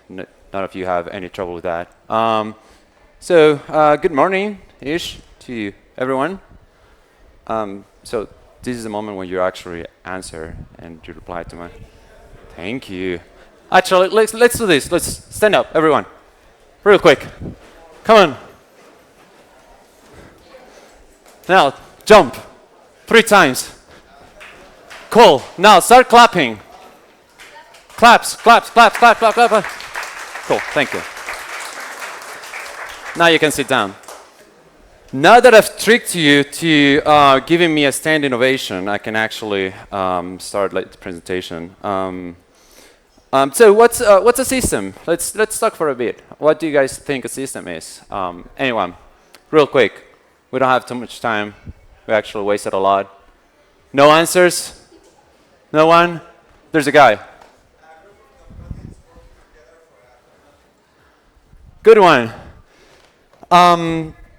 none of you have any trouble with that. Good morning-ish to everyone. So this is the moment when you actually answer and you reply to my. Thank you. Actually, let's do this. Let's stand up, everyone, real quick. Come on. Now jump 3 times. Cool. Now start clapping. Claps, claps, claps, clap, clap, clap, clap. Cool. Thank you. Now you can sit down. Now that I've tricked you to giving me a standing ovation, I can actually start the presentation. So what's a system? Let's talk for a bit. What do you guys think a system is? Anyone? Real quick. We don't have too much time. We actually wasted a lot. No answers? No one? There's a guy. Good one.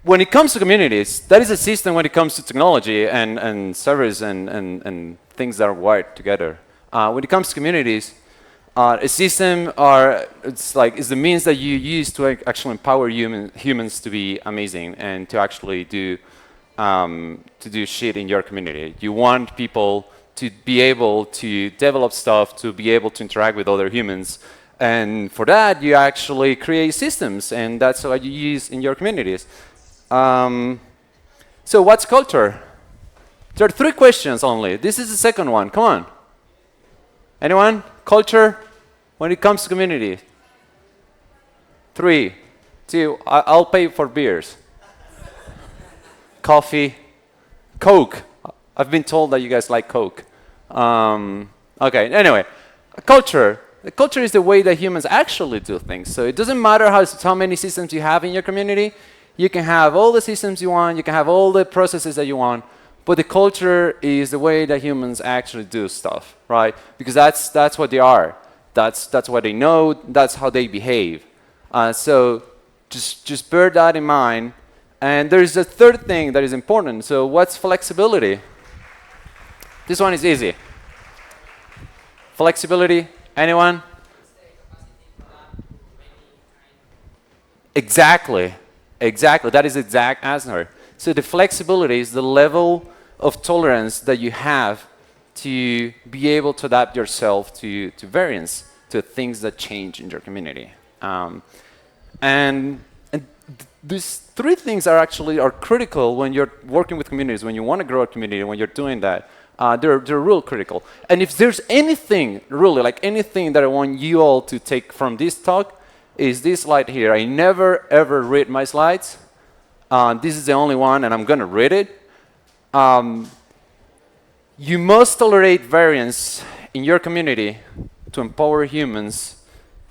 When it comes to communities, that is a system when it comes to technology and servers and things that are wired together. When it comes to communities, a system is the means that you use to actually empower humans to be amazing and to actually do shit in your community. You want people to be able to develop stuff, to be able to interact with other humans. And for that, you actually create systems, and that's what you use in your communities. So what's culture? There are 3 questions only. This is the second one. Come on. Anyone? Culture when it comes to community? 3, 2, I'll pay for beers. Coffee. Coke. I've been told that you guys like Coke. Okay, anyway. Culture. The culture is the way that humans actually do things. So it doesn't matter how many systems you have in your community. You can have all the systems you want. You can have all the processes that you want. But the culture is the way that humans actually do stuff, right? Because that's what they are. That's what they know. That's how they behave. So just bear that in mind. And there's a third thing that is important. So what's flexibility? This one is easy. Flexibility. Anyone? Exactly. Exactly. That is the exact answer. So the flexibility is the level of tolerance that you have to be able to adapt yourself to variance, to things that change in your community. And these 3 things are critical when you're working with communities, when you want to grow a community, when you're doing that. They're real critical. And if there's anything, really, anything that I want you all to take from this talk, is this slide here. I never, ever read my slides. This is the only one, and I'm going to read it. You must tolerate variance in your community to empower humans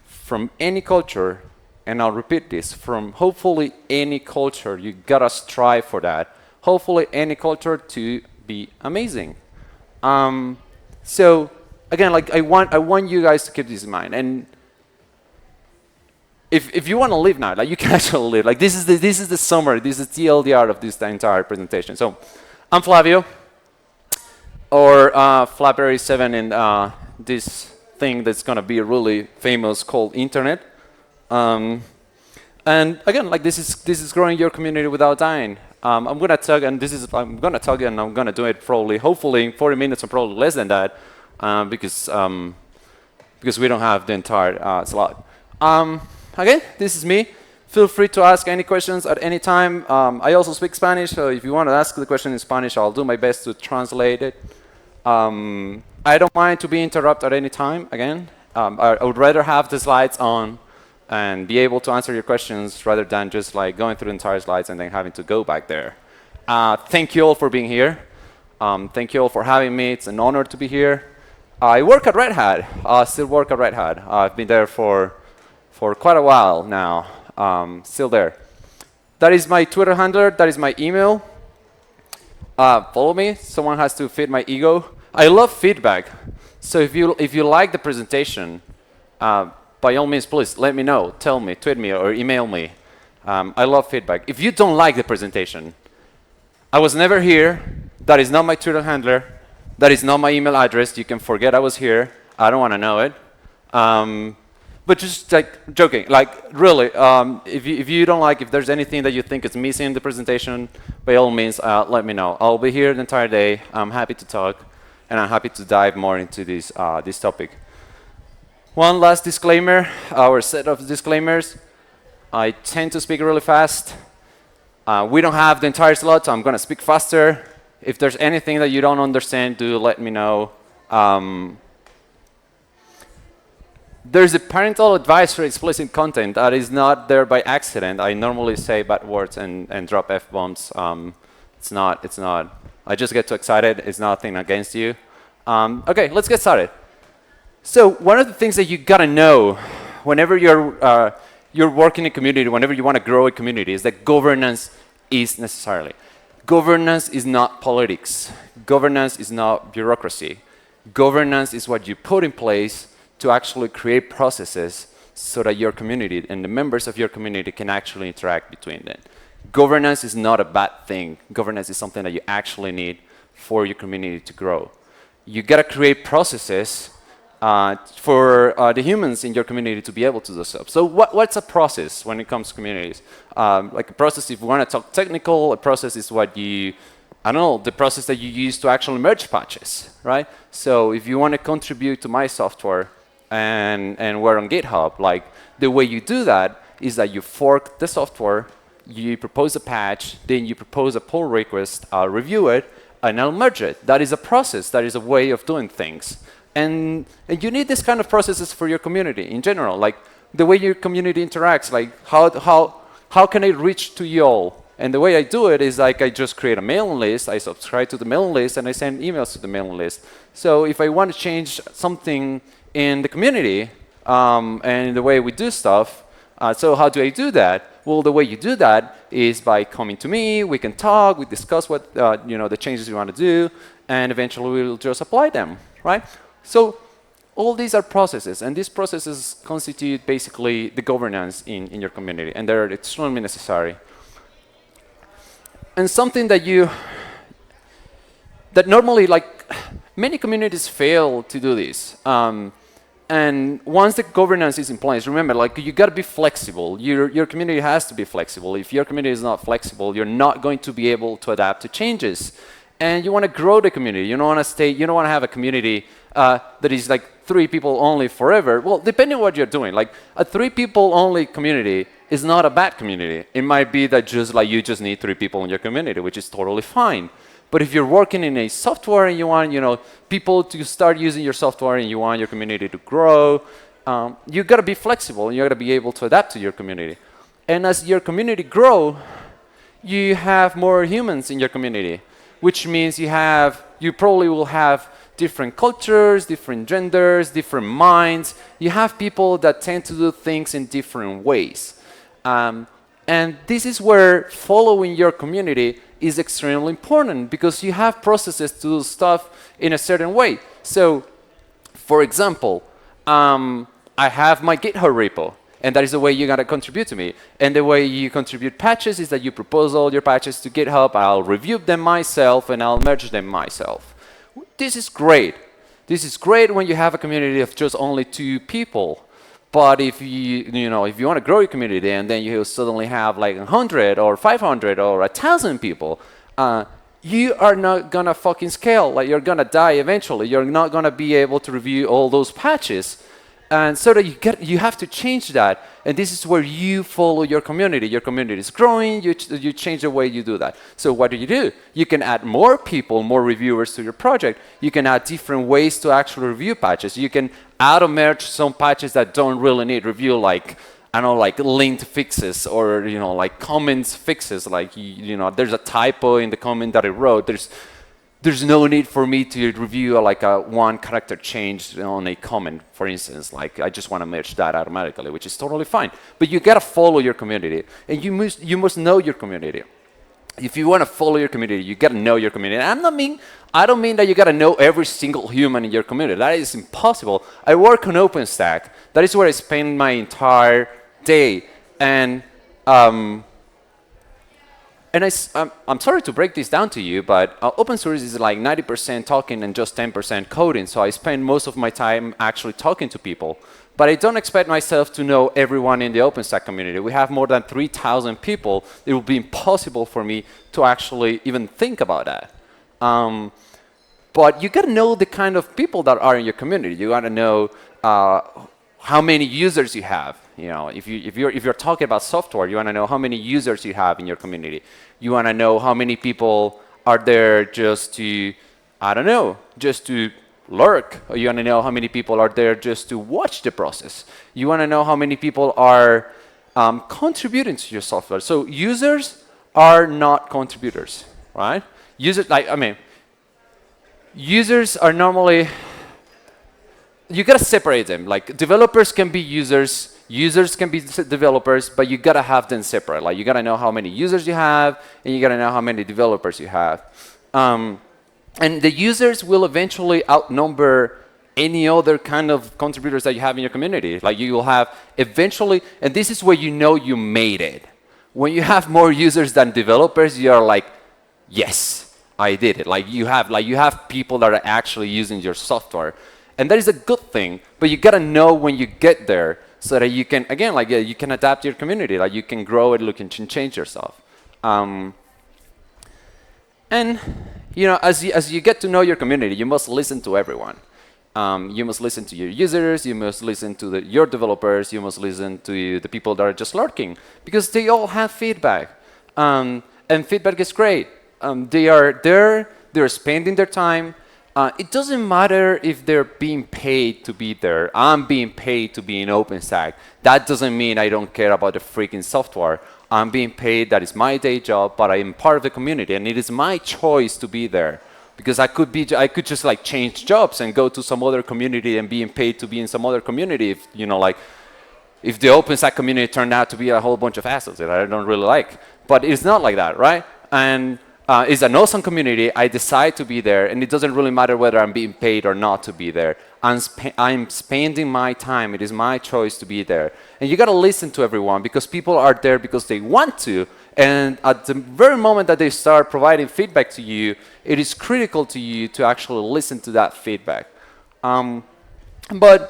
from any culture, and I'll repeat this, from hopefully any culture. You got to strive for that. Hopefully any culture to be amazing. So again, I want you guys to keep this in mind. And if you want to live now, you can actually live. This is the summary. This is the TLDR of this entire presentation. So I'm Flavio, or Flappberry 7 in this thing that's going to be really famous called Internet. And again, this is growing your community without dying. I'm gonna talk, and I'm gonna do it probably, hopefully, in 40 minutes or probably less than that, because we don't have the entire slot. Again, this is me. Feel free to ask any questions at any time. I also speak Spanish, so if you want to ask the question in Spanish, I'll do my best to translate it. I don't mind to be interrupted at any time. Again, I would rather have the slides on and be able to answer your questions rather than just going through the entire slides and then having to go back there. Thank you all for being here. Thank you all for having me. It's an honor to be here. I work at Red Hat. I still work at Red Hat. I've been there for quite a while now. Still there. That is my Twitter handle. That is my email. Follow me. Someone has to feed my ego. I love feedback. So if you like the presentation, by all means, please let me know. Tell me, tweet me, or email me. I love feedback. If you don't like the presentation, I was never here. That is not my Twitter handler. That is not my email address. You can forget I was here. I don't want to know it. But just like joking, like really, if you don't like, if there's anything that you think is missing in the presentation, by all means, let me know. I'll be here the entire day. I'm happy to talk, and I'm happy to dive more into this topic. One last disclaimer, our set of disclaimers. I tend to speak really fast. We don't have the entire slot, so I'm going to speak faster. If there's anything that you don't understand, do let me know. There's a parental advice for explicit content that is not there by accident. I normally say bad words and drop F-bombs. It's not. I just get too excited. It's nothing against you. OK, let's get started. So one of the things that you got to know whenever you're working in a community, whenever you want to grow a community, is that governance is necessarily. Governance is not politics. Governance is not bureaucracy. Governance is what you put in place to actually create processes so that your community and the members of your community can actually interact between them. Governance is not a bad thing. Governance is something that you actually need for your community to grow. You got to create processes for the humans in your community to be able to do so. So what's a process when it comes to communities? Like a process, if you want to talk technical, a process is what you, I don't know, the process that you use to actually merge patches, right? So if you want to contribute to my software and we're on GitHub, like the way you do that is that you fork the software, you propose a patch, then you propose a pull request, I'll review it, and I'll merge it. That is a process. That is a way of doing things. And you need this kind of processes for your community in general, like the way your community interacts, like how can I reach to you all? And the way I do it is like I just create a mailing list, I subscribe to the mailing list, and I send emails to the mailing list. So if I want to change something in the community and the way we do stuff, so how do I do that? Well, the way you do that is by coming to me, we can talk, we discuss what the changes you want to do, and eventually we'll just apply them, right? So all these are processes, and these processes constitute basically the governance in your community, and they're extremely necessary. And something that normally, like, many communities fail to do this. And once the governance is in place, remember, like, you got to be flexible. Your community has to be flexible. If your community is not flexible, you're not going to be able to adapt to changes. And you want to grow the community. You don't want to have a community that is like 3 people only forever. Well, depending on what you're doing, like a 3 people only community is not a bad community. It might be that you just need 3 people in your community, which is totally fine. But if you're working in a software and you want people to start using your software and you want your community to grow, you got to be flexible and you got to be able to adapt to your community. And as your community grow, you have more humans in your community, which means you probably will have different cultures, different genders, different minds. You have people that tend to do things in different ways. And this is where following your community is extremely important, because you have processes to do stuff in a certain way. So, for example, I have my GitHub repo, and that is the way you gotta contribute to me. And the way you contribute patches is that you propose all your patches to GitHub, I'll review them myself, and I'll merge them myself. This is great. This is great when you have a community of just only 2 people. But if you want to grow your community and then you suddenly have like 100 or 500 or 1,000 people, you are not gonna fucking scale. Like, you're gonna die eventually. You're not gonna be able to review all those patches. And so that you have to change that. And this is where you follow your community. Your community is growing, you change the way you do that. So what do? You can add more people, more reviewers to your project. You can add different ways to actually review patches. You can auto-merge some patches that don't really need review, like, I don't know, like linked fixes or, like comments fixes. Like, there's a typo in the comment that I wrote. There's no need for me to review like a 1 character change on a comment, for instance. Like, I just want to merge that automatically, which is totally fine. But you got to follow your community, and you must know your community. If you want to follow your community, you got to know your community. And I don't mean that you got to know every single human in your community. That is impossible. I work on OpenStack. That is where I spend my entire day. And I'm sorry to break this down to you, but open source is like 90% talking and just 10% coding. So I spend most of my time actually talking to people. but I don't expect myself to know everyone in the OpenStack community. We have more than 3,000 people. It will be impossible for me to actually even think about that. But you got to know the kind of people that are in your community. You got to know how many users you have. You know, if you're talking about software, you want to know how many users you have in your community. You want to know how many people are there just to, I don't know, just to lurk. Or you want to know how many people are there just to watch the process. You want to know how many people are contributing to your software. So users are not contributors, right? Users are normally, you gotta separate them. Like developers can be users, users can be developers, but you gotta have them separate. Like you gotta know how many users you have, and you gotta know how many developers you have. And the users will eventually outnumber any other kind of contributors that you have in your community. Like you will have eventually, and this is where you know you made it. When you have more users than developers, you are like, yes, I did it. Like you have people that are actually using your software. And that is a good thing, but you gotta know when you get there so that you can, again, like you can adapt your community, like you can grow it, you can change yourself. And you know, as you get to know your community, you must listen to everyone. You must listen to your users, you must listen to your developers, you must listen to the people that are just lurking, because they all have feedback. And feedback is great. They are there, they're spending their time. It doesn't matter if they're being paid to be there. I'm being paid to be in OpenStack. That doesn't mean I don't care about the freaking software. I'm being paid, that is my day job, but I am part of the community, and it is my choice to be there. Because I could just like change jobs and go to some other community and being paid to be in some other community if, you know, like, if the OpenStack community turned out to be a whole bunch of assholes that I don't really like. But it's not like that, right? And it's an awesome community. I decide to be there, and it doesn't really matter whether I'm being paid or not to be there. I'm spending my time. It is my choice to be there. And you got to listen to everyone, because people are there because they want to. And at the very moment that they start providing feedback to you, it is critical to you to actually listen to that feedback. But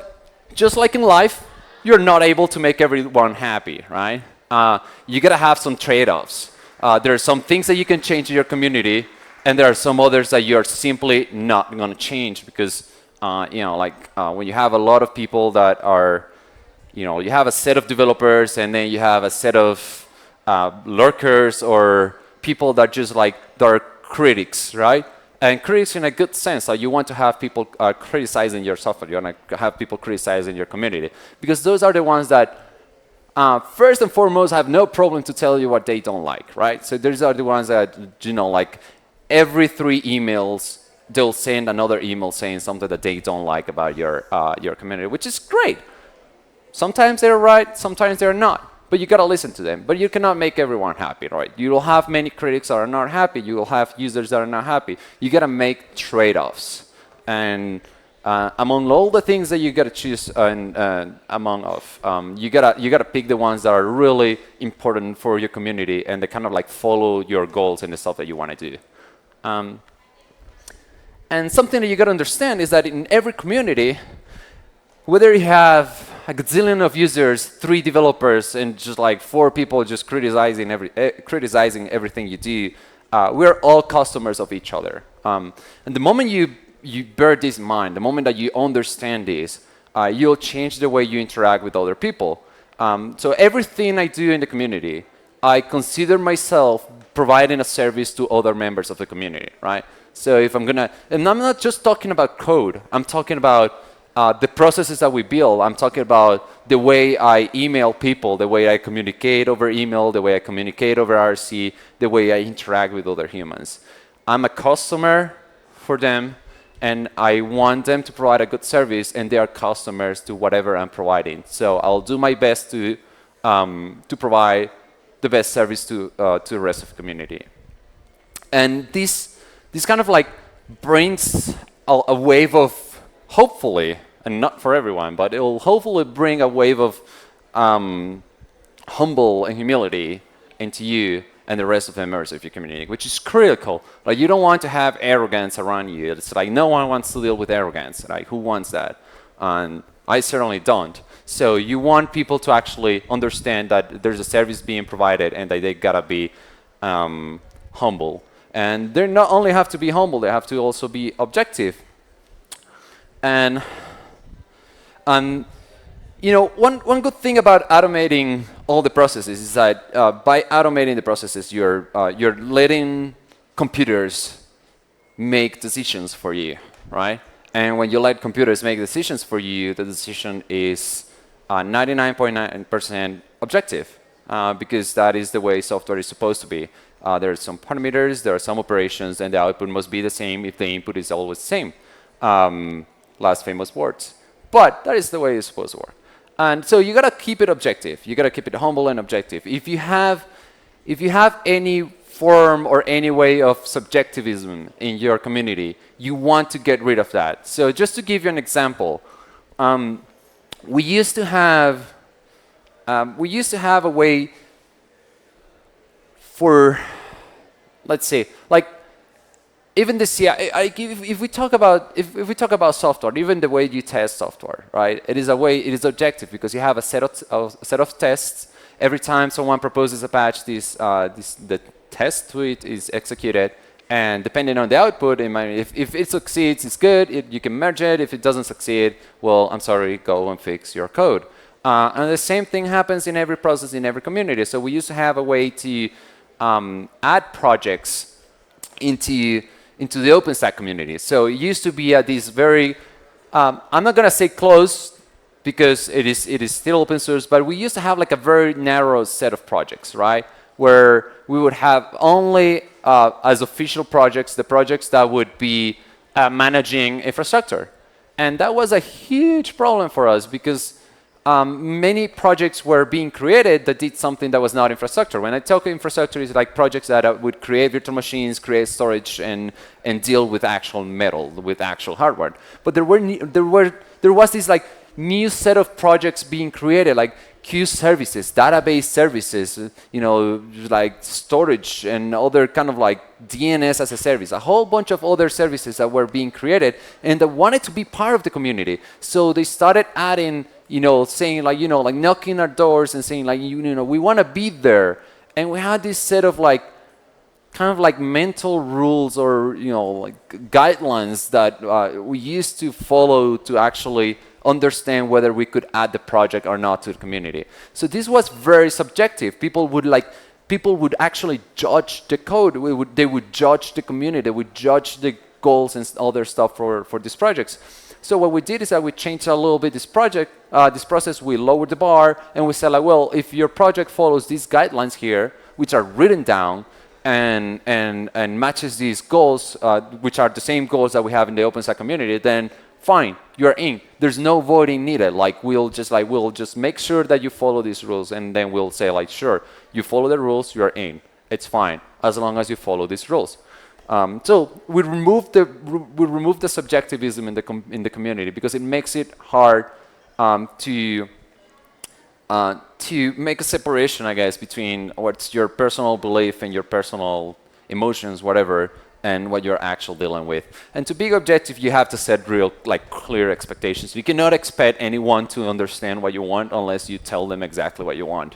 just like in life, you're not able to make everyone happy, right? You got to have some trade-offs. There are some things that you can change in your community, and there are some others that you're simply not going to change, because you know, like when you have a lot of people that are, you know, you have a set of developers, and then you have a set of lurkers or people that just like, that are critics, right? And critics in a good sense. Like you want to have people criticizing your software. You want to have people criticizing your community, because those are the ones that first and foremost have no problem to tell you what they don't like, right? So those are the ones that, you know, like every 3 emails, they'll send another email saying something that they don't like about your community, which is great. Sometimes they're right, sometimes they're not. But you got to listen to them. But you cannot make everyone happy, right? You will have many critics that are not happy. You will have users that are not happy. You got to make trade-offs. And among all the things that you got to choose you gotta pick the ones that are really important for your community, and they kind of like follow your goals and the stuff that you want to do. And something that you got to understand is that in every community, whether you have a gazillion of users, 3 developers, and just like 4 people just criticizing everything you do, we're all customers of each other. And the moment you bear this in mind, the moment that you understand this, you'll change the way you interact with other people. So everything I do in the community, I consider myself providing a service to other members of the community, right? So if I'm gonna, and I'm not just talking about code, I'm talking about the processes that we build. I'm talking about the way I email people, the way I communicate over email, the way I communicate over RC, the way I interact with other humans. I'm a customer for them, and I want them to provide a good service, and they are customers to whatever I'm providing. So I'll do my best to provide the best service to the rest of the community. And this kind of like brings a wave of, hopefully, and not for everyone, but it will hopefully bring a wave of humble and humility into you and the rest of the members of your community, which is critical. Like, you don't want to have arrogance around you. It's like no one wants to deal with arrogance. Like, who wants that? And I certainly don't. So you want people to actually understand that there's a service being provided and that they gotta be humble. And they not only have to be humble, they have to also be objective. And you know, one good thing about automating all the processes is that by automating the processes, you're letting computers make decisions for you, right? And when you let computers make decisions for you, the decision is 99.9% objective, because that is the way software is supposed to be. There are some parameters, there are some operations, and the output must be the same if the input is always the same. Last famous words. But that is the way it's supposed to work. And so you gotta keep it objective. You gotta keep it humble and objective. If you have any form or any way of subjectivism in your community, you want to get rid of that. So just to give you an example, we used to have a way for, let's say, like even the CI. If we talk about software, even the way you test software, right? It is objective because you have a set of tests. Every time someone proposes a patch, the test to it is executed, and depending on the output, if it succeeds, it's good. You can merge it. If it doesn't succeed, well, I'm sorry, go and fix your code. And the same thing happens in every process in every community. So we used to have a way to add projects into the OpenStack community. So it used to be at this very, I'm not gonna say close because it is still open source, but we used to have like a very narrow set of projects, right? Where we would have only as official projects, the projects that would be managing infrastructure. And that was a huge problem for us because many projects were being created that did something that was not infrastructure. When I talk infrastructure, it's like projects that would create virtual machines, create storage, and deal with actual metal, with actual hardware. But there was this like new set of projects being created, like queue services, database services, you know, like storage and other kind of like DNS as a service, a whole bunch of other services that were being created and that wanted to be part of the community. So they started adding, you know, saying like, you know, like knocking our doors and saying like, you know, we want to be there. And we had this set of like, kind of like mental rules or, you know, like guidelines that we used to follow to actually understand whether we could add the project or not to the community. So this was very subjective. People would actually judge the code. They would judge the community. They would judge the goals and other stuff for these projects. So what we did is that we changed a little bit this process. We lowered the bar and we said like, well, if your project follows these guidelines here, which are written down and matches these goals, which are the same goals that we have in the OpenStack community, then fine, you're in. There's no voting needed. Like we'll just make sure that you follow these rules, and then we'll say like, sure, you follow the rules, you're in. It's fine as long as you follow these rules. So we remove the subjectivism in the community because it makes it hard to make a separation, I guess, between what's your personal belief and your personal emotions, whatever, and what you're actually dealing with. And to be objective, you have to set real, like, clear expectations. You cannot expect anyone to understand what you want unless you tell them exactly what you want.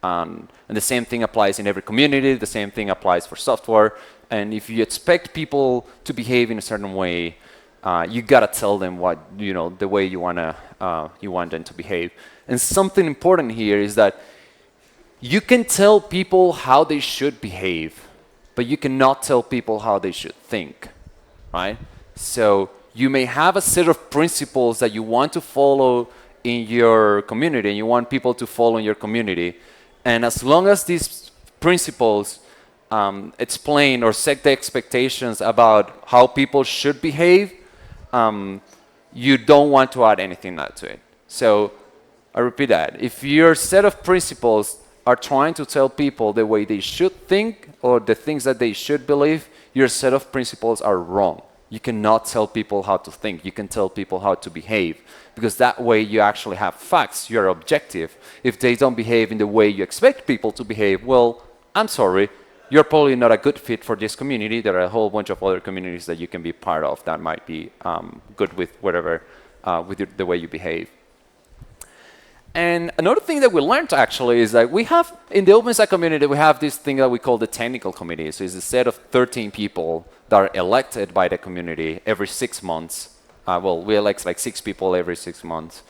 And the same thing applies in every community. The same thing applies for software. And if you expect people to behave in a certain way, you gotta tell them what, you know, the way you want them to behave. And something important here is that you can tell people how they should behave, but you cannot tell people how they should think, right? So you may have a set of principles that you want to follow in your community, and you want people to follow in your community. And as long as these principles explain or set the expectations about how people should behave, you don't want to add anything to it. So I repeat that. If your set of principles are trying to tell people the way they should think or the things that they should believe, your set of principles are wrong. You cannot tell people how to think. You can tell people how to behave, because that way you actually have facts. You're objective. If they don't behave in the way you expect people to behave, well, I'm sorry, you're probably not a good fit for this community. There are a whole bunch of other communities that you can be part of that might be good with whatever, with the way you behave. And another thing that we learned actually is that we have, in the OpenStack community, we have this thing that we call the technical committee. So it's a set of 13 people that are elected by the community every 6 months. Well, we elect like 6 people every 6 months.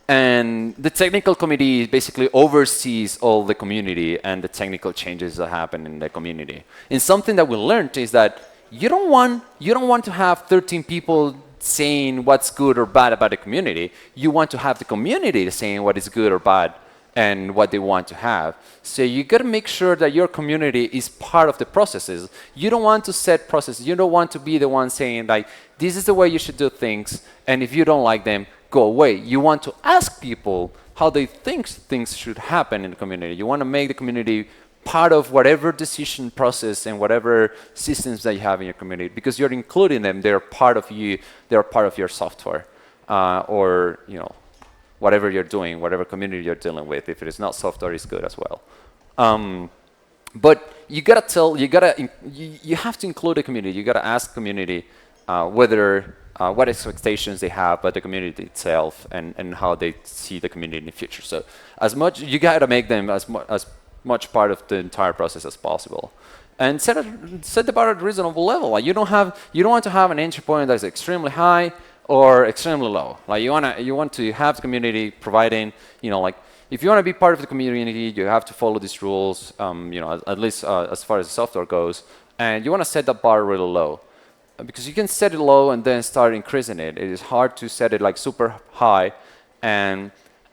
And the technical committee basically oversees all the community and the technical changes that happen in the community. And something that we learned is that you don't want to have 13 people saying what's good or bad about the community. You want to have the community saying what is good or bad and what they want to have. So you got to make sure that your community is part of the processes. You don't want to set processes. You don't want to be the one saying like, this is the way you should do things, and if you don't like them, go away. You want to ask people how they think things should happen in the community. You want to make the community part of whatever decision process and whatever systems that you have in your community, because you're including them. They're part of you. They're part of your software, or whatever you're doing, whatever community you're dealing with. If it is not software, it's good as well. But you have to include the community. You gotta ask the community what expectations they have about the community itself and how they see the community in the future. So you gotta make them as much part of the entire process as possible, and set the bar at a reasonable level. Like you don't want to have an entry point that's extremely high or extremely low. Like you want to have the community providing, like if you want to be part of the community, you have to follow these rules, at least as far as the software goes, and you want to set the bar really low, because you can set it low and then start increasing it. It is hard to set it like super high, and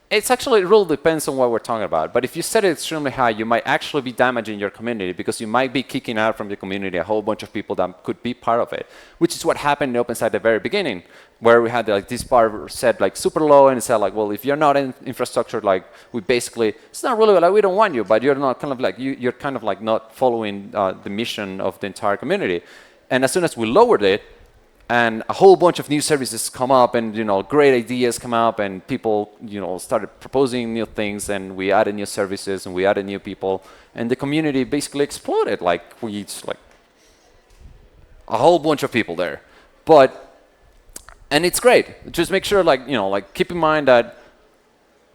it really depends on what we're talking about. But if you set it extremely high, you might actually be damaging your community, because you might be kicking out from the community a whole bunch of people that could be part of it, which is what happened in OpenStack at the very beginning, where we had like this bar set like super low, and it said like, well, if you're not in infrastructure, like it's not really like we don't want you, but you're not kind of like you're kind of like not following the mission of the entire community. And as soon as we lowered it, and a whole bunch of new services come up, and great ideas come up, and people started proposing new things, and we added new services, and we added new people, and the community basically exploded. Like a whole bunch of people there. And it's great. Just make sure keep in mind that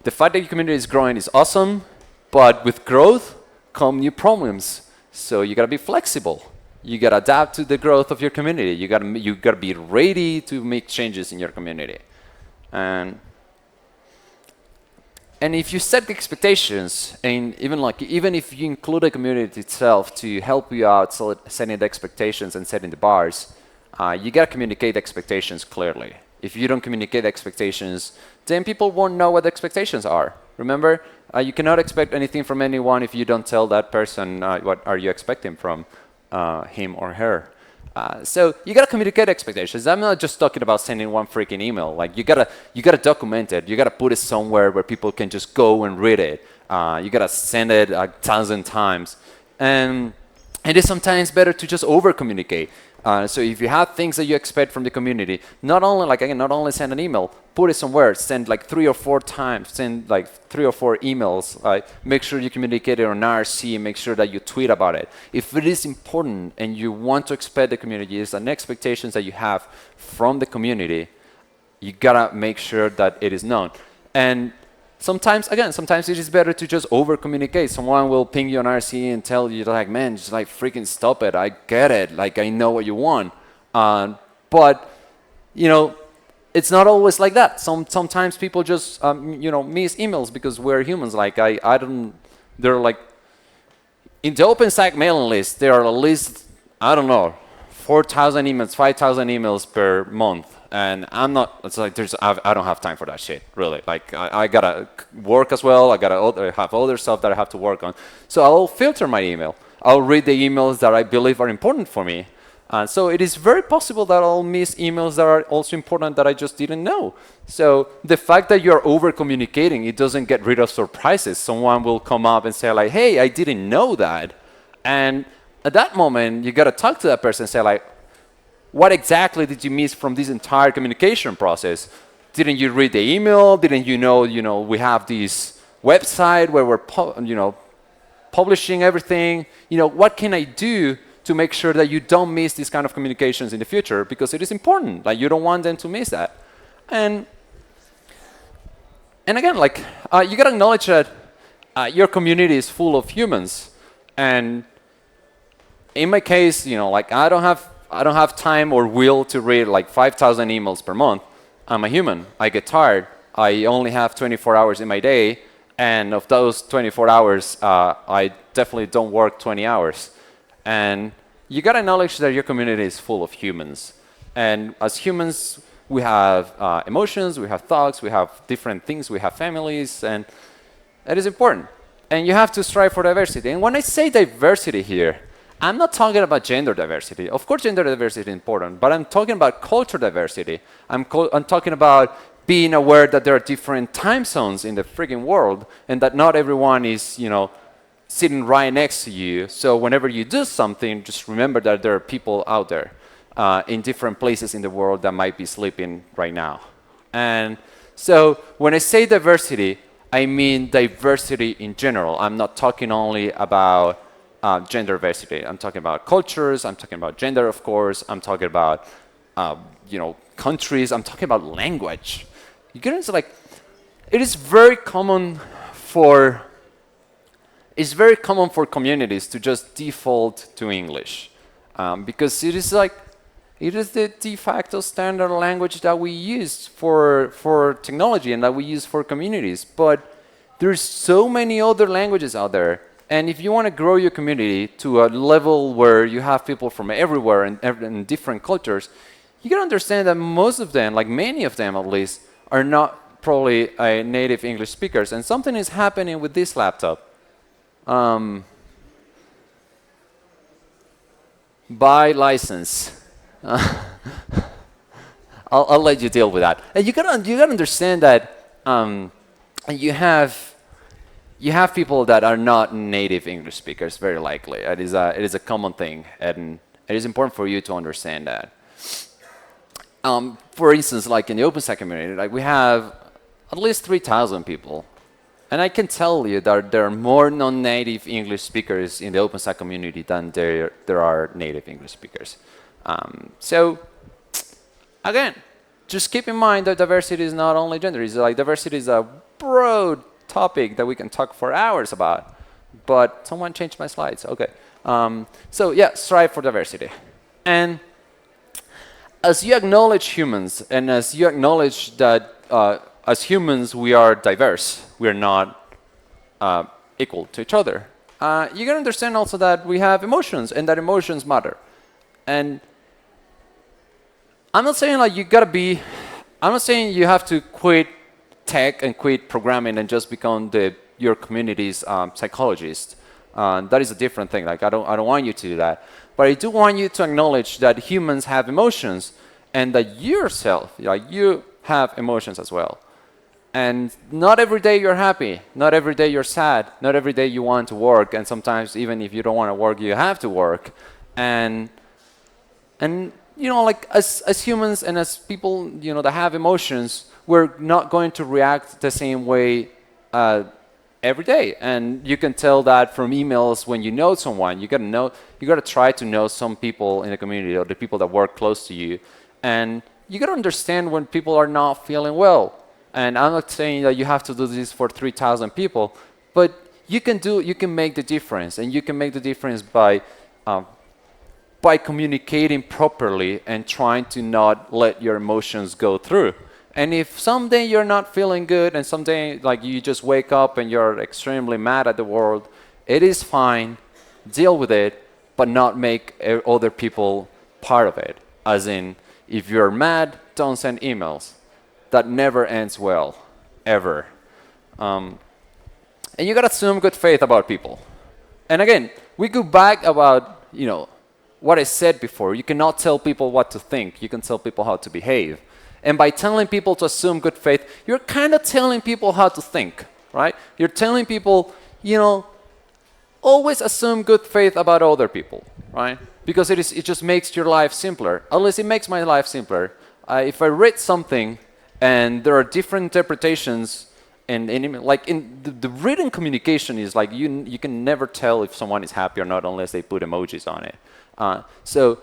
the fact that your community is growing is awesome, but with growth come new problems. So you gotta be flexible. You gotta adapt to the growth of your community. You gotta be ready to make changes in your community. And if you set the expectations, and even if you include the community itself to help you out setting the expectations and setting the bars, you gotta communicate the expectations clearly. If you don't communicate the expectations, then people won't know what the expectations are. Remember, you cannot expect anything from anyone if you don't tell that person what are you expecting from him or her. So you gotta communicate expectations. I'm not just talking about sending one freaking email. Like you gotta document it. You gotta put it somewhere where people can just go and read it. You gotta send it 1,000 times, and it is sometimes better to just over communicate. So if you have things that you expect from the community, not only send an email, put it somewhere, send like 3 or 4 times, send like 3 or 4 emails, make sure you communicate it on IRC, make sure that you tweet about it. If it is important and you want to expect the community, it's an expectations that you have from the community, you gotta make sure that it is known. And sometimes it is better to just over communicate. Someone will ping you on RC and tell you like, man, just like freaking stop it. I get it. Like I know what you want. But it's not always like that. Sometimes people just miss emails because we're humans. Like they're like in the OpenStack mailing list, there are at least 4,000 emails, 5,000 emails per month. And I don't have time for that shit, really. Like, I gotta work as well. I gotta have other stuff that I have to work on. So I'll filter my email. I'll read the emails that I believe are important for me. So it is very possible that I'll miss emails that are also important that I just didn't know. So the fact that you're over communicating, it doesn't get rid of surprises. Someone will come up and say like, hey, I didn't know that. And at that moment, you gotta talk to that person and say like, what exactly did you miss from this entire communication process? Didn't you read the email? Didn't you know, we have this website where we're, publishing everything? What can I do to make sure that you don't miss these kind of communications in the future? Because it is important. Like, you don't want them to miss that. And And again, like you gotta acknowledge that your community is full of humans. And in my case, like I don't have time or will to read like 5,000 emails per month. I'm a human. I get tired. I only have 24 hours in my day, and of those 24 hours, I definitely don't work 20 hours. And you gotta acknowledge that your community is full of humans. And as humans, we have emotions, we have thoughts, we have different things, we have families, and that is important. And you have to strive for diversity. And when I say diversity here, I'm not talking about gender diversity. Of course, gender diversity is important, but I'm talking about culture diversity. I'm talking about being aware that there are different time zones in the freaking world, and that not everyone is, sitting right next to you. So whenever you do something, just remember that there are people out there in different places in the world that might be sleeping right now. And so when I say diversity, I mean diversity in general. I'm not talking only about gender diversity. I'm talking about cultures. I'm talking about gender, of course. I'm talking about, countries. I'm talking about language. You get into like, it is very common for communities to just default to English because it is the de facto standard language that we use for technology and that we use for communities. But there's so many other languages out there. And if you want to grow your community to a level where you have people from everywhere and different cultures, you got to understand that most of them, like many of them at least, are not probably native English speakers. And something is happening with this laptop. By license. I'll let you deal with that. And you gotta understand that you have people that are not native English speakers, very likely. It is a common thing, and it is important for you to understand that. For instance, like in the OpenStack community, like we have at least 3,000 people. And I can tell you that there are more non-native English speakers in the OpenStack community than there are native English speakers. So, again, just keep in mind that diversity is not only gender. It's like diversity is a broad topic that we can talk for hours about. But someone changed my slides. Okay. So, yeah, strive for diversity. And as you acknowledge humans, and as you acknowledge that as humans, we are diverse. We are not equal to each other. You can understand also that we have emotions and that emotions matter. And I'm not saying like I'm not saying you have to quit tech and quit programming and just become your community's psychologist. That is a different thing. Like I don't want you to do that. But I do want you to acknowledge that humans have emotions and that yourself, you have emotions as well. And not every day you're happy, not every day you're sad, not every day you want to work, and sometimes even if you don't want to work, you have to work. And like as humans and as people, that have emotions, we're not going to react the same way every day. And you can tell that from emails when you know someone. You gotta try to know some people in the community or the people that work close to you. And you gotta understand when people are not feeling well. And I'm not saying that you have to do this for 3,000 people, but you can make the difference, and you can make the difference by communicating properly and trying to not let your emotions go through. And if someday you're not feeling good, and someday like you just wake up and you're extremely mad at the world, it is fine. Deal with it, but not make other people part of it. As in, if you're mad, don't send emails. That never ends well, ever. And you gotta assume good faith about people. And again, we go back about, what I said before. You cannot tell people what to think. You can tell people how to behave. And by telling people to assume good faith, you're kind of telling people how to think, right? You're telling people, always assume good faith about other people, right? Because it just makes your life simpler. At least it makes my life simpler. If I read something and there are different interpretations, and the written communication is like you can never tell if someone is happy or not unless they put emojis on it. So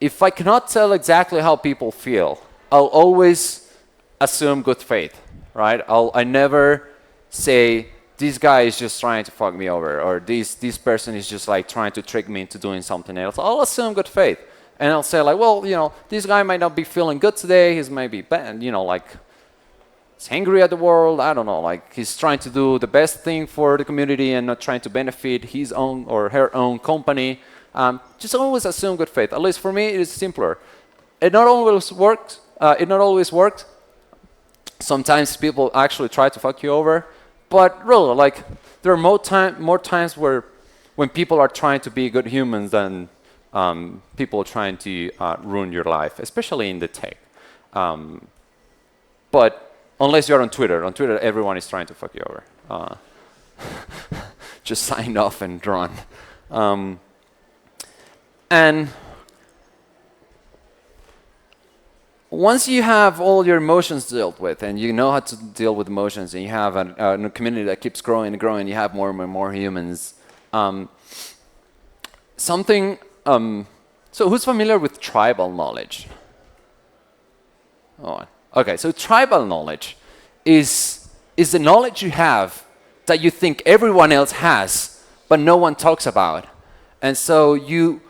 if I cannot tell exactly how people feel, I'll always assume good faith. right? I never say, this guy is just trying to fuck me over, or this person is just like trying to trick me into doing something else. I'll assume good faith. And I'll say like, well, this guy might not be feeling good today. He's maybe bad, like, he's angry at the world. I don't know, like he's trying to do the best thing for the community and not trying to benefit his own or her own company. Just always assume good faith. At least for me, it is simpler. It not always works. It not always works. Sometimes people actually try to fuck you over, but really, like, there are more times when people are trying to be good humans than people trying to ruin your life, especially in the tech. But unless you're on Twitter. On Twitter, everyone is trying to fuck you over. Just sign off and run. And once you have all your emotions dealt with, and you know how to deal with emotions, and you have a community that keeps growing and growing, you have more and more humans. So who's familiar with tribal knowledge? Oh, okay, so tribal knowledge is the knowledge you have that you think everyone else has, but no one talks about. And so you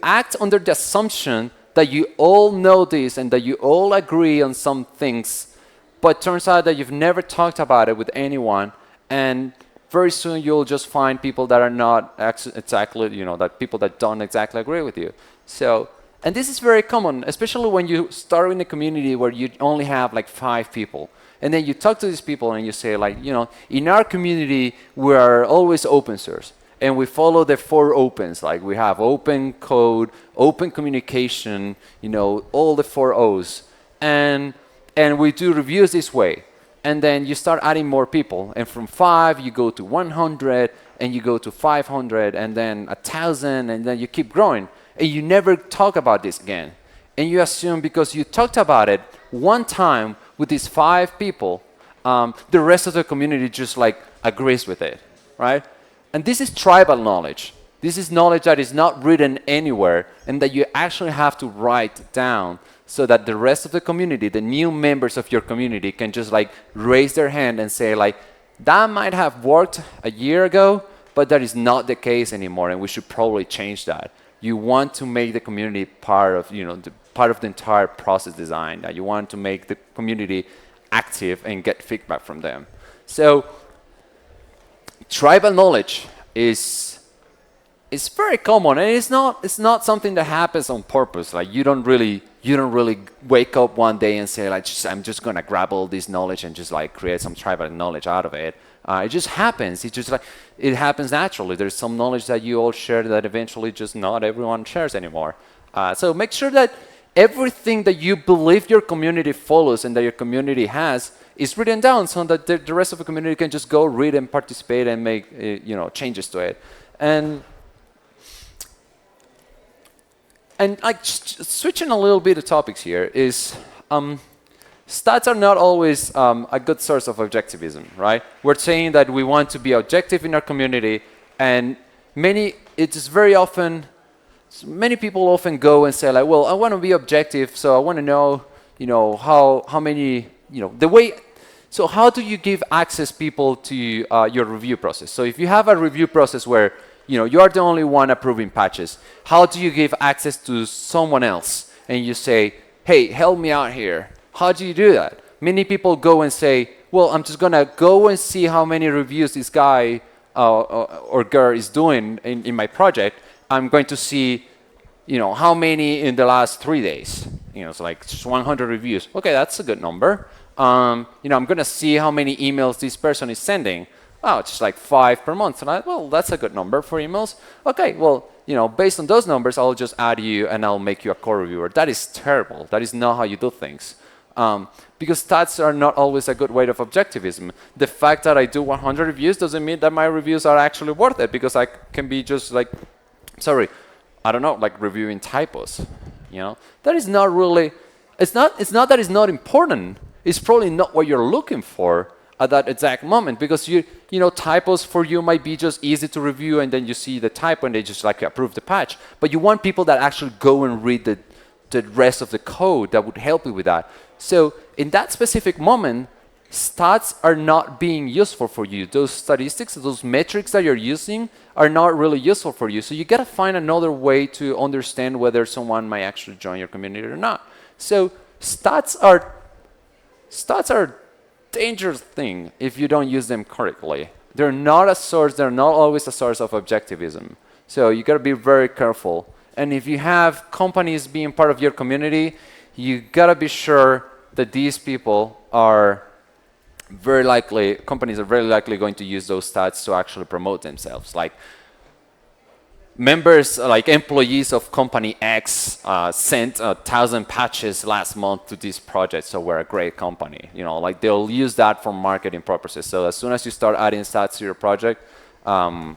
act under the assumption that you all know this and that you all agree on some things, but it turns out that you've never talked about it with anyone, and very soon you'll just find people that are not exactly, that people that don't exactly agree with you. So, and this is very common, especially when you start in a community where you only have like 5 people. And then you talk to these people and you say like, in our community, we are always open source. And we follow the 4 opens, like we have open code, open communication, all the 4 O's. And we do reviews this way. And then you start adding more people. And from 5, you go to 100, and you go to 500, and then 1,000, and then you keep growing. And you never talk about this again. And you assume because you talked about it one time with these 5 people, the rest of the community just like agrees with it, right? And this is tribal knowledge. This is knowledge that is not written anywhere and that you actually have to write down so that the rest of the community, the new members of your community, can just like raise their hand and say like, that might have worked a year ago, but that is not the case anymore, and we should probably change that. You want to make the community part of, part of the entire process design. That you want to make the community active and get feedback from them. So tribal knowledge is very common, and it's not something that happens on purpose. Like you don't really wake up one day and say like, I'm just gonna grab all this knowledge and just like create some tribal knowledge out of it. It just happens. It's just like it happens naturally. There's some knowledge that you all share that eventually just not everyone shares anymore. So make sure that everything that you believe your community follows and that your community has is written down so that the rest of the community can just go read and participate and make changes to it. And like switching a little bit of topics here is stats are not always a good source of objectivism, right? We're saying that we want to be objective in our community, and many people often go and say like, well, I want to be objective, so I want to know, how many, the way. So how do you give access people to your review process? So if you have a review process where you are the only one approving patches, how do you give access to someone else? And you say, hey, help me out here. How do you do that? Many people go and say, well, I'm just going to go and see how many reviews this guy or girl is doing in my project. I'm going to see, how many in the last 3 days. It's like just 100 reviews. Okay, that's a good number. I'm going to see how many emails this person is sending. Oh, it's just like 5 per month. And well, that's a good number for emails. Okay, well, based on those numbers, I'll just add you and I'll make you a core reviewer. That is terrible. That is not how you do things. Because stats are not always a good way of objectivism. The fact that I do 100 reviews doesn't mean that my reviews are actually worth it, because I can be just like, like reviewing typos. That is not really, it's not that it's not important. It's probably not what you're looking for at that exact moment, because typos for you might be just easy to review, and then you see the typo and they just like approve the patch. But you want people that actually go and read the rest of the code that would help you with that. So in that specific moment, stats are not being useful for you. Those statistics, those metrics that you're using are not really useful for you. So you got to find another way to understand whether someone might actually join your community or not. So stats are a dangerous thing if you don't use them correctly. They're not a source, they're not always a source of objectivism. So you got to be very careful. And if you have companies being part of your community, you got to be sure that these people are companies are very likely going to use those stats to actually promote themselves. Like members, like employees of company X sent 1,000 patches last month to this project, so we're a great company. Like they'll use that for marketing purposes. So as soon as you start adding stats to your project, that's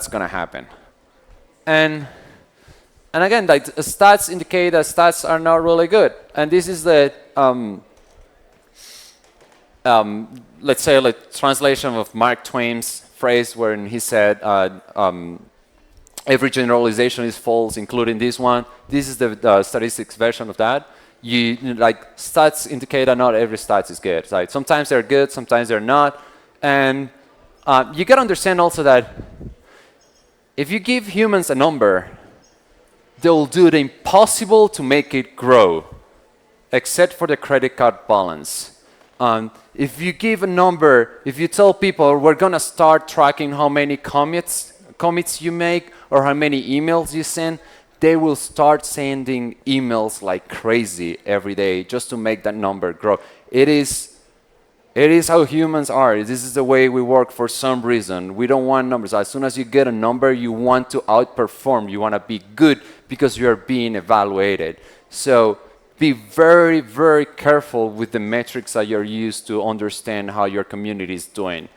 going to happen. And again, like stats indicate that stats are not really good. And this is the let's say a translation of Mark Twain's phrase when he said, every generalization is false, including this one. This is the statistics version of that. Like stats indicate that not every stats is good. Like sometimes they're good, sometimes they're not. And you got to understand also that if you give humans a number, they'll do the impossible to make it grow, except for the credit card balance. If you give a number, if you tell people we're going to start tracking how many commits you make or how many emails you send, they will start sending emails like crazy every day just to make that number grow. It is how humans are. This is the way we work for some reason. We don't want numbers. As soon as you get a number, you want to outperform. You want to be good because you're being evaluated. So be very, very careful with the metrics that you're used to understand how your community is doing.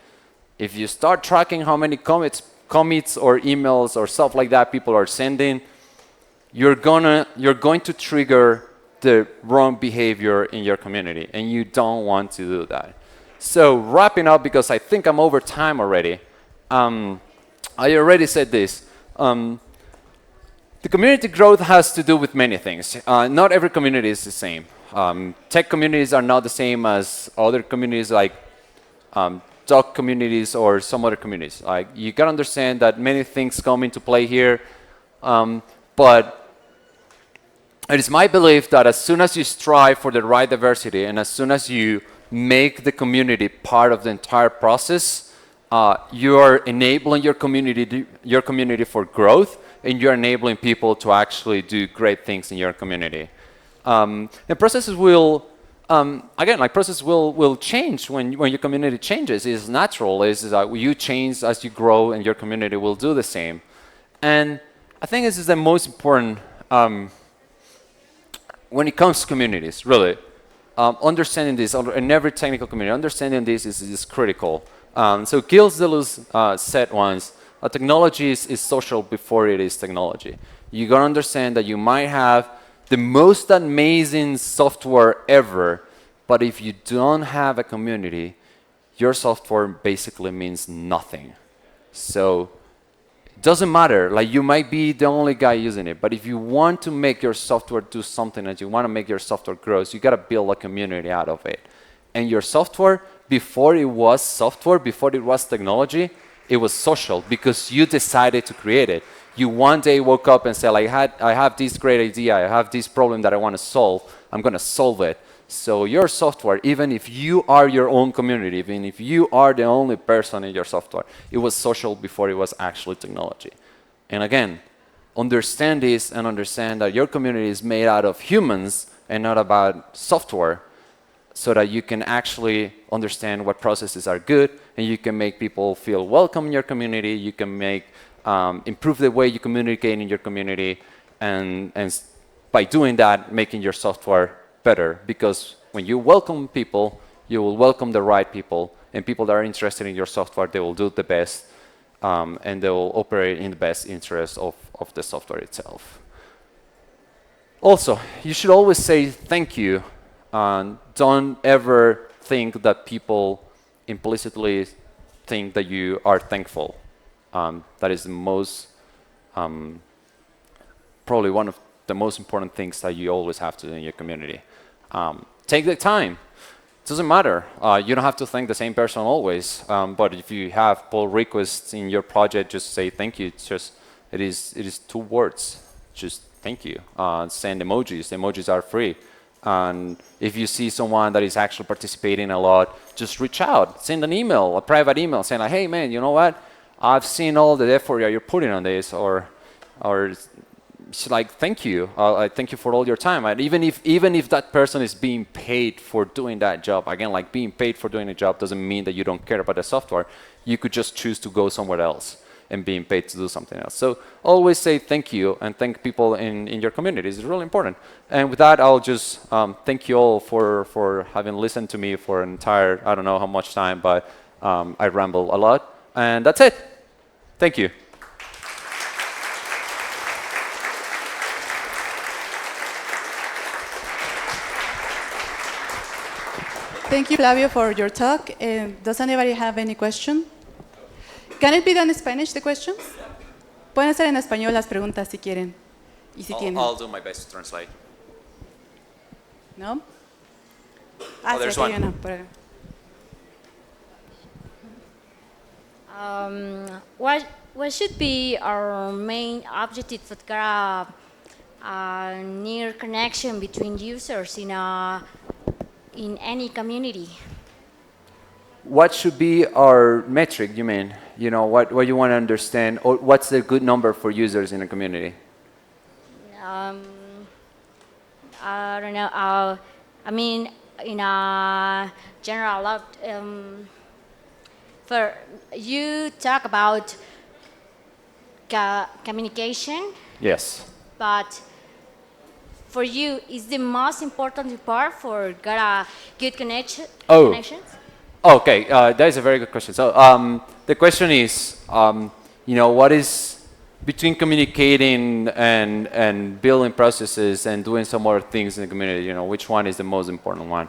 If you start tracking how many commits or emails or stuff like that people are sending, you're going to trigger the wrong behavior in your community, and you don't want to do that. So wrapping up, because I think I'm over time already, I already said this. The community growth has to do with many things. Not every community is the same. Tech communities are not the same as other communities like dog communities or some other communities. Like you gotta understand that many things come into play here, but it is my belief that as soon as you strive for the right diversity and as soon as you make the community part of the entire process, you are enabling your community for growth, and you're enabling people to actually do great things in your community. And processes will, processes will change when your community changes. It's natural. It's you change as you grow, and your community will do the same. And I think this is the most important when it comes to communities, really. Understanding this in every technical community, understanding this is critical. So Gilles Deleuze said once, technology is social before it is technology. You gotta understand that you might have the most amazing software ever, but if you don't have a community, your software basically means nothing. So it doesn't matter, like you might be the only guy using it, but if you want to make your software do something and you want to make your software grow, so you got to build a community out of it. And your software, before it was software, before it was technology, it was social because you decided to create it. You one day woke up and said, like, I have this great idea, I have this problem that I want to solve, I'm going to solve it. So your software, even if you are your own community, even if you are the only person in your software, it was social before it was actually technology. And again, understand this and understand that your community is made out of humans and not about software, so that you can actually understand what processes are good, and you can make people feel welcome in your community, you can make improve the way you communicate in your community, and by doing that, making your software better, because when you welcome people, you will welcome the right people, and people that are interested in your software, they will do the best, and they will operate in the best interest of the software itself. Also, you should always say thank you. Don't ever think that people implicitly think that you are thankful. That is the most, probably one of the most important things that you always have to do in your community. Take the time. doesn't matter. You don't have to thank the same person always. But if you have pull requests in your project, just say thank you. It's just it is 2 words. Just thank you. Send emojis. Emojis are free. And if you see someone that is actually participating a lot, just reach out. Send an email, a private email, saying like, hey man, you know what? I've seen all the effort that you're putting on this, or like thank you. I thank you for all your time. And even if that person is being paid for doing that job, again, like being paid for doing a job doesn't mean that you don't care about the software. You could just choose to go somewhere else and being paid to do something else. So always say thank you and thank people in your community. It's really important. And with that, I'll just thank you all for having listened to me for an entire, I don't know how much time, but I ramble a lot. And that's it. Thank you. Thank you, Flavio, for your talk. Does anybody have any question? Can it be done in Spanish, the questions? Pueden ser en español las preguntas si quieren. Y si tienen. I'll do my best to translate. ¿No? Oh, there's sí, aquí hay one. una, por acá. What should be our main objective for a near connection between users in any community? What should be our metric, you mean? You know, what you want to understand, or what's the good number for users in a community? I don't know. I mean, in a general, for you talk about communication. Yes. But for you, is the most important part for get a good connections? Okay, that is a very good question. So the question is, you know, what is between communicating and building processes and doing some other things in the community, you know, which one is the most important one?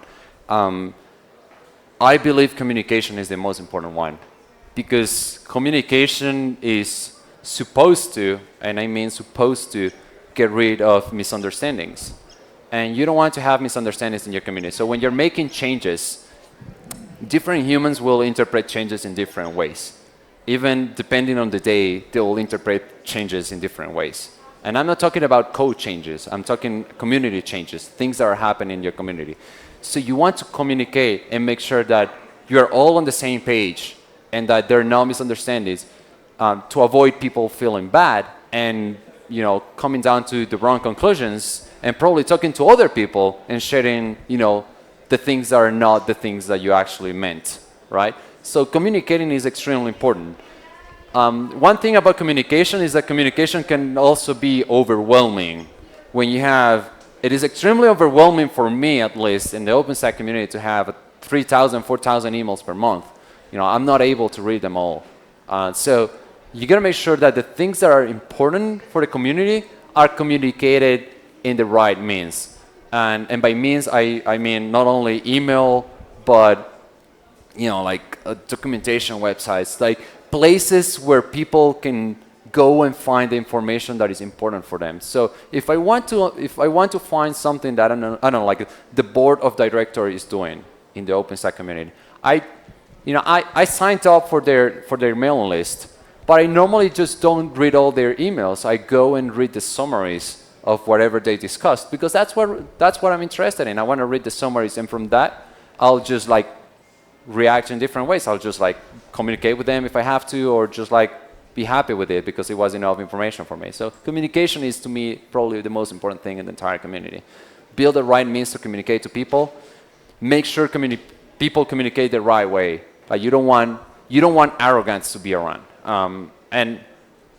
I believe communication is the most important one because communication is supposed to, and I mean supposed to, get rid of misunderstandings. And you don't want to have misunderstandings in your community. So when you're making changes, different humans will interpret changes in different ways. Even depending on the day, they will interpret changes in different ways. And I'm not talking about code changes. I'm talking community changes, things that are happening in your community. So you want to communicate and make sure that you're all on the same page and that there are no misunderstandings to avoid people feeling bad and, you know, coming down to the wrong conclusions and probably talking to other people and sharing, you know, the things that are not the things that you actually meant, right? So communicating is extremely important. One thing about communication is that communication can also be overwhelming. When you have, it is extremely overwhelming for me, at least, in the OpenStack community to have 3,000, 4,000 emails per month. You know, I'm not able to read them all. So you gotta make sure that the things that are important for the community are communicated in the right means. And by means, I mean not only email, but, you know, like documentation websites, like places where people can go and find the information that is important for them. So if I want to find something that I don't know, like the board of directors is doing in the OpenStack community, I signed up for their mailing list, but I normally just don't read all their emails. I go and read the summaries of whatever they discussed because that's what I'm interested in. I want to read the summaries, and from that, I'll just like react in different ways. I'll just like communicate with them if I have to, or just like be happy with it because it was enough information for me. So communication is, to me, probably the most important thing in the entire community. Build the right means to communicate to people. Make sure people communicate the right way. Like you don't want arrogance to be around. And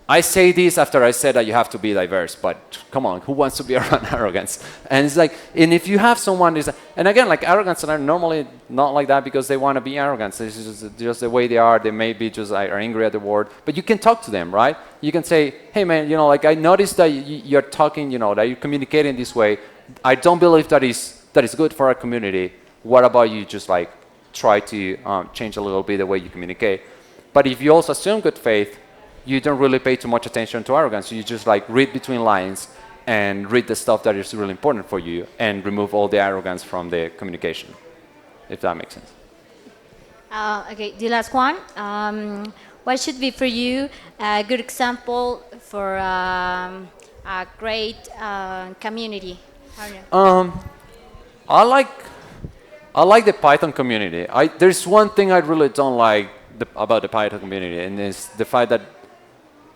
I say this after I said that you have to be diverse, but come on, who wants to be around arrogance? And it's like, and if you have someone, and again, like arrogance are normally not like that because they want to be arrogant. This is just the way they are. They may be just are angry at the world, but you can talk to them, right? You can say, hey man, you know, like I noticed that you're talking, you know, that you're communicating this way. I don't believe that is good for our community. What about you just like try to change a little bit the way you communicate? But if you also assume good faith, you don't really pay too much attention to arrogance. You just like read between lines and read the stuff that is really important for you and remove all the arrogance from the communication. if that makes sense. Okay, the last one. What should be for you a good example for a great community? I don't know. I like I like the Python community. There's one thing I really don't like about the Python community, and it's the fact that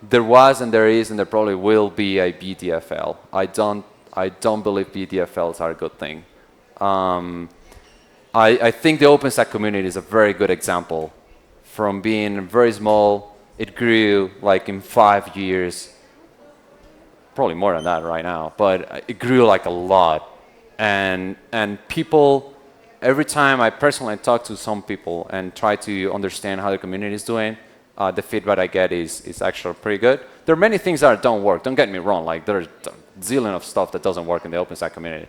there was and there is and there probably will be a BDFL. I don't believe BDFLs are a good thing. I think the OpenStack community is a very good example. From being very small, it grew like in 5 years, probably more than that right now, but it grew like a lot. And people, every time I personally talk to some people and try to understand how the community is doing, the feedback I get is actually pretty good. There are many things that don't work. Don't get me wrong. Like there's a zillion of stuff that doesn't work in the OpenStack community,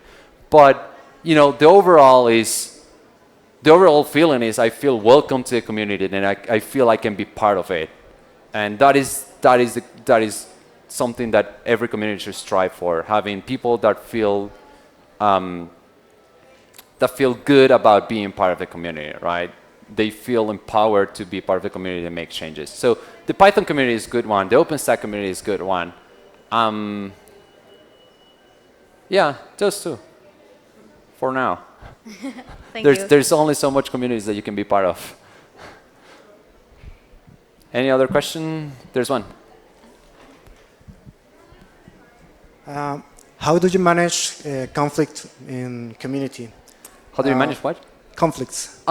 but you know the overall feeling is I feel welcome to the community and I feel I can be part of it, and that is something that every community should strive for. Having people that feel good about being part of the community, right? They feel empowered to be part of the community and make changes. So the Python community is a good one. The OpenStack community is a good one. Yeah, those two. For now. There's only so much communities that you can be part of. Any other question? There's one. How do you manage conflict in community? How do you manage what? Conflicts.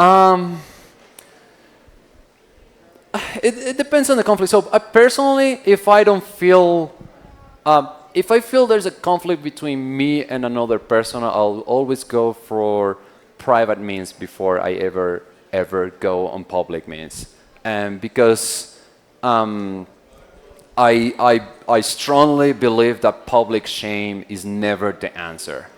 It depends on the conflict. So personally, if I feel there's a conflict between me and another person, I'll always go for private means before I ever go on public means. And because I strongly believe that public shame is never the answer.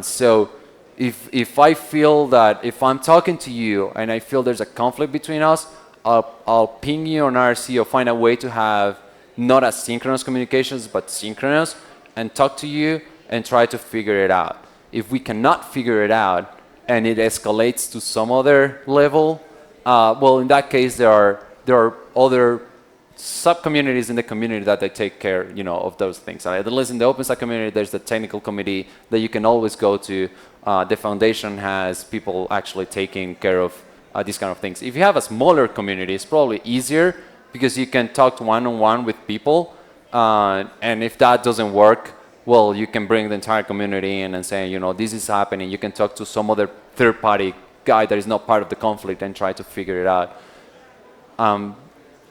So if I feel that if I'm talking to you and I feel there's a conflict between us, I'll ping you on RC or find a way to have not asynchronous communications but synchronous and talk to you and try to figure it out. If we cannot figure it out and it escalates to some other level, well, in that case there are other sub-communities in the community that they take care, you know, of those things. At least in the OpenStack community, there's the technical committee that you can always go to. The foundation has people actually taking care of these kind of things. If you have a smaller community, it's probably easier because you can talk one-on-one with people. And if that doesn't work, well, you can bring the entire community in and say, you know, this is happening. You can talk to some other third-party guy that is not part of the conflict and try to figure it out.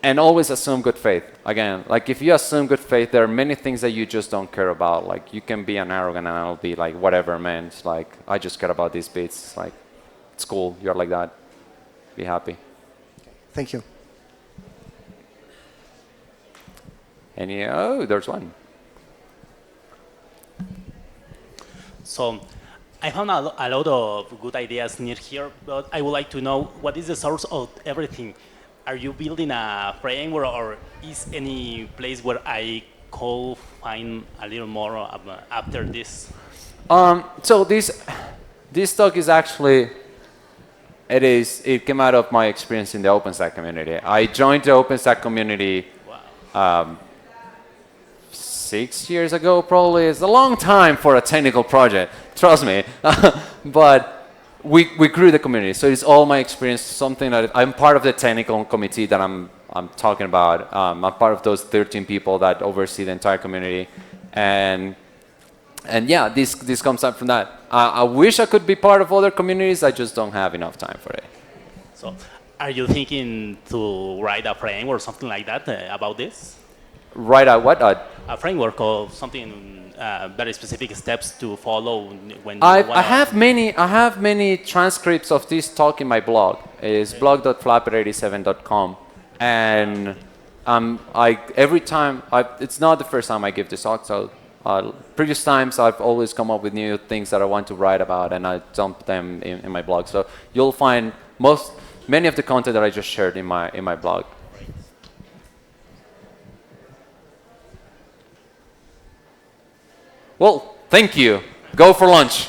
And always assume good faith. Again, like if you assume good faith, there are many things that you just don't care about. Like you can be an arrogant and I'll be like, whatever, man. It's like, I just care about these bits. It's like, it's cool. You're like that. Be happy. Thank you. Oh, there's one. So I found a lot of good ideas near here, but I would like to know what is the source of everything? Are you building a framework or is any place where I could find a little more after this? So this talk is actually, it came out of my experience in the OpenStack community. I joined the OpenStack community 6 years ago, probably. It's a long time for a technical project, trust me. But we grew the community, so it's all my experience. Something that I'm part of the technical committee that I'm talking about. I'm part of those 13 people that oversee the entire community, and yeah, this comes up from that. I wish I could be part of other communities. I just don't have enough time for it. So, are you thinking to write a framework or something like that about this? Write a what? A framework or something. Very specific steps to follow when you I have many transcripts of this talk in my blog. It's blog.flapper87.com, and every time it's not the first time I give this talk. So previous times I've always come up with new things that I want to write about, and I dump them in my blog. So you'll find many of the content that I just shared in my blog. Well, thank you. Go for lunch.